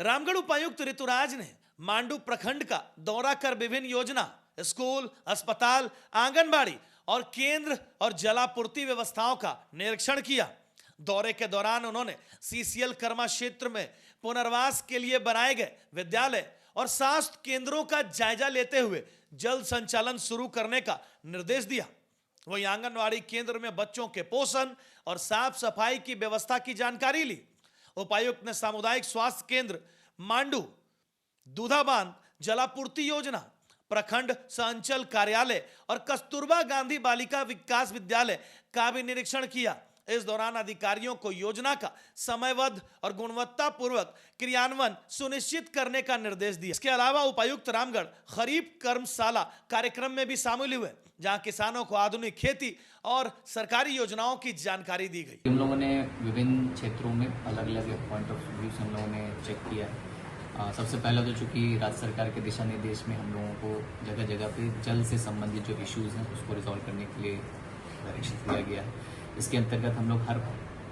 रामगढ़ उपायुक्त ऋतुराज ने मांडू प्रखंड का दौरा कर विभिन्न योजना, स्कूल, अस्पताल, आंगनबाड़ी और केंद्र और जलापूर्ति व्यवस्थाओं का निरीक्षण किया। दौरे के दौरान उन्होंने सीसीएल कर्मा क्षेत्र में पुनर्वास के लिए बनाए गए विद्यालय और स्वास्थ्य केंद्रों का जायजा लेते हुए जल्द संचालन शुरू करने का निर्देश दिया। वहीं आंगनबाड़ी केंद्र में बच्चों के पोषण और साफ सफाई की व्यवस्था की जानकारी ली। उपायुक्त ने सामुदायिक स्वास्थ्य केंद्र मांडू, दूधाबांध जलापूर्ति योजना, प्रखंड संचल कार्यालय और कस्तूरबा गांधी बालिका विकास विद्यालय का भी निरीक्षण किया। इस दौरान अधिकारियों को योजना का समयबद्ध और गुणवत्तापूर्वक क्रियान्वयन सुनिश्चित करने का निर्देश दिया। इसके अलावा उपायुक्त रामगढ़ खरीफ कर्मशाला कार्यक्रम में भी शामिल हुए, जहां किसानों को आधुनिक खेती और सरकारी योजनाओं की जानकारी दी गई। हम लोगों ने विभिन्न क्षेत्रों में अलग अलग पॉइंट ऑफ व्यू से हम लोगों ने चेक किया है। सबसे पहले तो चूँकि राज्य सरकार के दिशा निर्देश में हम लोगों को जगह जगह पे जल से संबंधित जो इश्यूज़ हैं उसको रिजॉल्व करने के लिए डायरेक्शन दिया गया है। इसके अंतर्गत हम लोग हर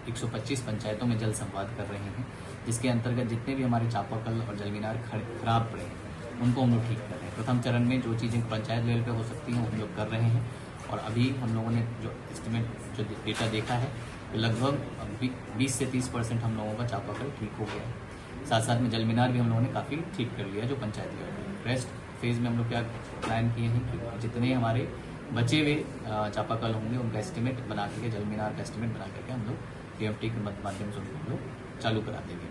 125 पंचायतों में जल संवाद कर रहे हैं, जिसके अंतर्गत जितने भी हमारे चापाकल और जलमीनार खराब पड़े हैं उनको हम लोग ठीक कर रहे हैं। प्रथम चरण में जो चीज़ें पंचायत लेवल पे हो सकती हैं वो हम लोग कर रहे हैं, और अभी हम लोगों ने जो एस्टिमेट जो डेटा देखा है तो लगभग 20 से 30% हम लोगों का चापाकल ठीक हो गया है। साथ साथ में जलमीनार भी हम लोगों ने काफ़ी ठीक कर लिया जो पंचायत लेवल पे। रेस्ट फेज में हम लोग क्या प्लान किए हैं कि जितने हमारे बचे हुए चापाकल होंगे उनका एस्टिमेट बना करके, जलमीनार का एस्टिमेट बना करके हम लोग टीएमटी के माध्यम से उनको हम लोग चालू करा देंगे।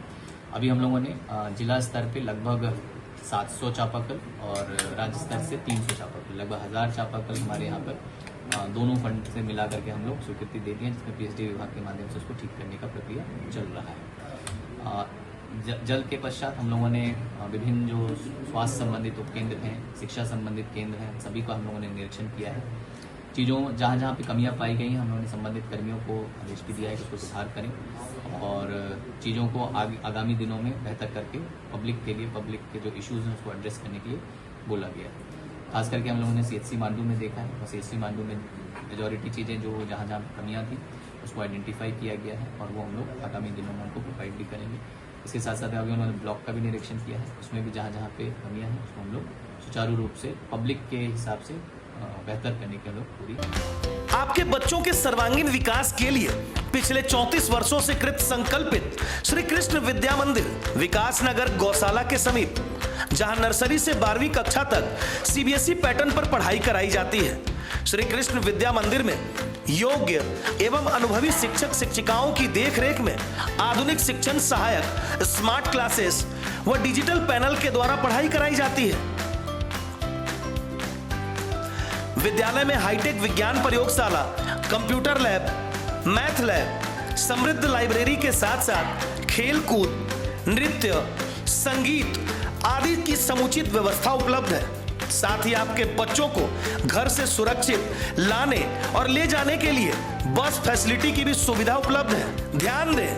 अभी हम लोगों ने जिला स्तर पे लगभग 700 चापाकल और राज्य स्तर से 300 चापाकल, लगभग 1000 चापाकल हमारे यहाँ पर दोनों फंड से मिला करके हम लोग स्वीकृति दे दी है, जिसमें पीएचडी विभाग के माध्यम से उसको ठीक करने का प्रक्रिया चल रहा है। जल के पश्चात हम लोगों ने विभिन्न जो स्वास्थ्य संबंधित उपकेंद्र हैं, शिक्षा संबंधित केंद्र हैं, सभी का हम लोगों ने निरीक्षण किया है। चीज़ों जहाँ जहाँ पे कमियाँ पाई गई हैं हम लोगों ने संबंधित कर्मियों को आदेश भी दिया है कि उसको सुधार करें और चीज़ों को आगामी दिनों में बेहतर करके पब्लिक के जो इश्यूज़ हैं उसको एड्रेस करने के लिए बोला गया है। खास करके हम लोगों ने सीएचसी मांडू में देखा है और सीएचसी मांडू में मेजॉरिटी चीज़ें जो जहाँ जहाँ कमियाँ थी उसको आइडेंटिफाई किया गया है और वो हम लोग आगामी दिनों में उनको प्रोवाइड भी करेंगे। इसके साथ साथ अभी उन्होंने ब्लॉक का भी निरीक्षण किया है, उसमें भी जहाँ जहाँ पे कमियाँ हैं उसको हम लोग सुचारू रूप से पब्लिक के हिसाब से बेहतर करने के लोग पूरी। आपके बच्चों के सर्वांगीण विकास के लिए पिछले 34 वर्षों से कृत संकल्पित श्री कृष्ण विद्या मंदिर विकास नगर गौशाला के समीप, जहां नर्सरी से 12वीं कक्षा तक सीबीएसई पैटर्न पर पढ़ाई कराई जाती है। श्री कृष्ण विद्या मंदिर में योग्य एवं अनुभवी शिक्षक शिक्षिकाओं की देखरेख में आधुनिक शिक्षण सहायक, स्मार्ट क्लासेस व डिजिटल पैनल के द्वारा पढ़ाई कराई जाती है। विद्यालय में हाईटेक विज्ञान प्रयोगशाला, कंप्यूटर लैब, मैथ लैब, समृद्ध लाइब्रेरी के साथ साथ खेल कूद, नृत्य, संगीत आदि की समुचित व्यवस्था उपलब्ध है। साथ ही आपके बच्चों को घर से सुरक्षित लाने और ले जाने के लिए बस फैसिलिटी की भी सुविधा उपलब्ध है। ध्यान दें,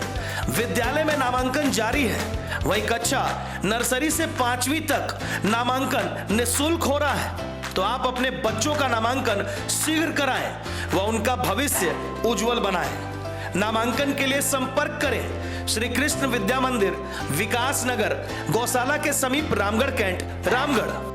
विद्यालय में नामांकन जारी है। वही कक्षा नर्सरी से 5वीं तक नामांकन निःशुल्क हो रहा है, तो आप अपने बच्चों का नामांकन शीघ्र कराएं व उनका भविष्य उज्जवल बनाएं। नामांकन के लिए संपर्क करें श्री कृष्ण विद्या मंदिर विकास नगर गौशाला के समीप, रामगढ़ कैंट, रामगढ़।